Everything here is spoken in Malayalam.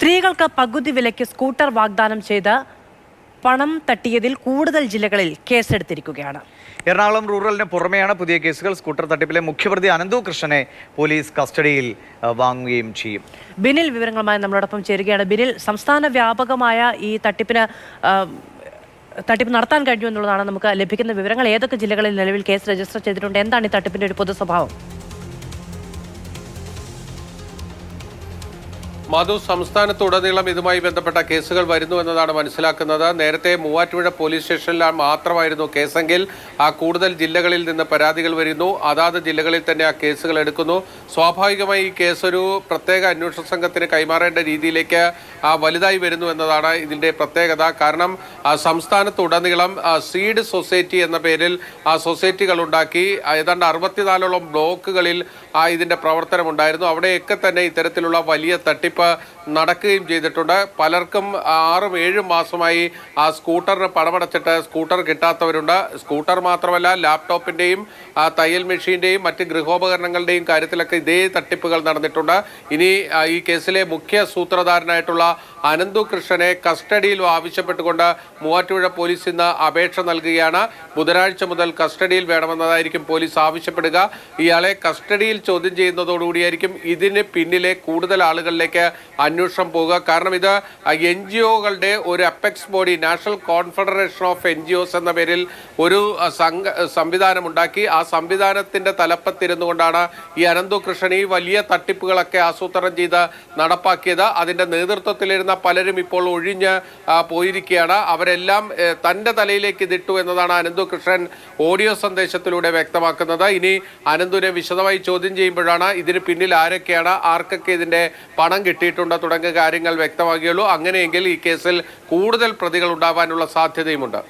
സ്ത്രീകൾക്ക് പകുതി വിലയ്ക്ക് സ്കൂട്ടർ വാഗ്ദാനം ചെയ്ത് പണം തട്ടിയതിൽ കൂടുതൽ ജില്ലകളിൽ കേസെടുത്തിരിക്കുകയാണ്. എറണാകുളം റൂറലിന് പുറമെയാണ് പുതിയ കേസുകൾ. സ്കൂട്ടർ തട്ടിപ്പിലെ മുഖ്യപ്രതി അനന്തു കൃഷ്ണനെ പോലീസ് കസ്റ്റഡിയിൽ വാങ്ങുകയും ചെയ്യും. ബിനിൽ വിവരങ്ങളുമായി നമ്മളോടൊപ്പം ചേരുകയാണ്. ബിനിൽ, സംസ്ഥാന വ്യാപകമായ ഈ തട്ടിപ്പ് നടത്താൻ കഴിഞ്ഞു എന്നുള്ളതാണ് നമുക്ക് ലഭിക്കുന്ന വിവരങ്ങൾ. ഏതൊക്കെ ജില്ലകളിൽ നിലവിൽ കേസ് രജിസ്റ്റർ ചെയ്തിട്ടുണ്ട്? എന്താണ് ഈ തട്ടിപ്പിന്റെ ഒരു പൊതു സ്വഭാവം? മധു, സംസ്ഥാനത്തുടനീളം ഇതുമായി ബന്ധപ്പെട്ട കേസുകൾ വരുന്നു എന്നതാണ് മനസ്സിലാക്കുന്നത്. നേരത്തെ മൂവാറ്റുപുഴ പോലീസ് സ്റ്റേഷനിൽ മാത്രമായിരുന്നു കേസെങ്കിൽ കൂടുതൽ ജില്ലകളിൽ നിന്ന് പരാതികൾ വരുന്നു. അതാത് ജില്ലകളിൽ തന്നെ ആ കേസുകൾ എടുക്കുന്നു. സ്വാഭാവികമായി ഈ കേസ് ഒരു പ്രത്യേക അന്വേഷണ സംഘത്തിന് കൈമാറേണ്ട രീതിയിലേക്ക് വലുതായി വരുന്നു എന്നതാണ് ഇതിൻ്റെ പ്രത്യേകത. കാരണം സംസ്ഥാനത്തുടനീളം സീഡ് സൊസൈറ്റി എന്ന പേരിൽ സൊസൈറ്റികൾ ഉണ്ടാക്കി ഏതാണ്ട് 64ഓളം ബ്ലോക്കുകളിൽ ഇതിൻ്റെ പ്രവർത്തനമുണ്ടായിരുന്നു. അവിടെയൊക്കെ തന്നെ ഇത്തരത്തിലുള്ള വലിയ തട്ടിപ്പ് നടക്കുകയും ചെയ്തിട്ടുണ്ട്. പലർക്കും 6-7 മാസമായി സ്കൂട്ടറിന് പണമടച്ചിട്ട് സ്കൂട്ടർ കിട്ടാത്തവരുണ്ട്. സ്കൂട്ടർ മാത്രമല്ല, ലാപ്ടോപ്പിൻ്റെയും തയ്യൽ മെഷീൻ്റെയും മറ്റ് ഗൃഹോപകരണങ്ങളുടെയും കാര്യത്തിലൊക്കെ ഇതേ തട്ടിപ്പുകൾ നടന്നിട്ടുണ്ട്. ഇനി ഈ കേസിലെ മുഖ്യ സൂത്രധാരനായിട്ടുള്ള അനന്തു കൃഷ്ണനെ കസ്റ്റഡിയിൽ ആവശ്യപ്പെട്ടുകൊണ്ട് മൂവാറ്റുപുഴ പോലീസ് ഇന്ന് അപേക്ഷ നൽകുകയാണ്. ബുധനാഴ്ച മുതൽ കസ്റ്റഡിയിൽ വേണമെന്നതായിരിക്കും പോലീസ് ആവശ്യപ്പെടുക. ഇയാളെ കസ്റ്റഡിയിൽ ചോദ്യം ചെയ്യുന്നതോടുകൂടിയായിരിക്കും ഇതിന് പിന്നിലെ കൂടുതൽ ആളുകളിലേക്ക് അന്വേഷണം പോവുക. കാരണം ഇത് NGOകളുടെ ഒരു apex body, national confederation of NGOs എന്ന പേരിൽ ഒരു സംവിധാനമുണ്ടാക്കി. ആ സംവിധാനത്തിൻ്റെ തലപ്പത്തിരുന്നു കൊണ്ടാണ് ഈ അനന്തു കൃഷ്ണൻ ഈ വലിയ തട്ടിപ്പുകളൊക്കെ ആസൂത്രണം ചെയ്ത് നടപ്പാക്കിയത്. അതിൻ്റെ നേതൃത്വത്തിലിരുന്ന പലരും ഇപ്പോൾ ഒഴിഞ്ഞ് പോയിരിക്കുകയാണ്. അവരെല്ലാം തൻ്റെ തലയിലേക്ക് ഇതിട്ടു എന്നതാണ് അനന്തു കൃഷ്ണൻ ഓഡിയോ സന്ദേശത്തിലൂടെ വ്യക്തമാക്കുന്നത്. ഇനി അനന്തുവിനെ വിശദമായി ചോദ്യം ചെയ്യുമ്പോഴാണ് ഇതിന് പിന്നിൽ ആരൊക്കെയാണ്, ആർക്കൊക്കെ ഇതിൻ്റെ പണം കിട്ടിയിട്ടുണ്ട് തുടങ്ങിയ കാര്യങ്ങൾ വ്യക്തമാകുകയുള്ളൂ. അങ്ങനെയെങ്കിൽ ഈ കേസിൽ കൂടുതൽ പ്രതികൾ ഉണ്ടാവാനുള്ള സാധ്യതയുമുണ്ട്.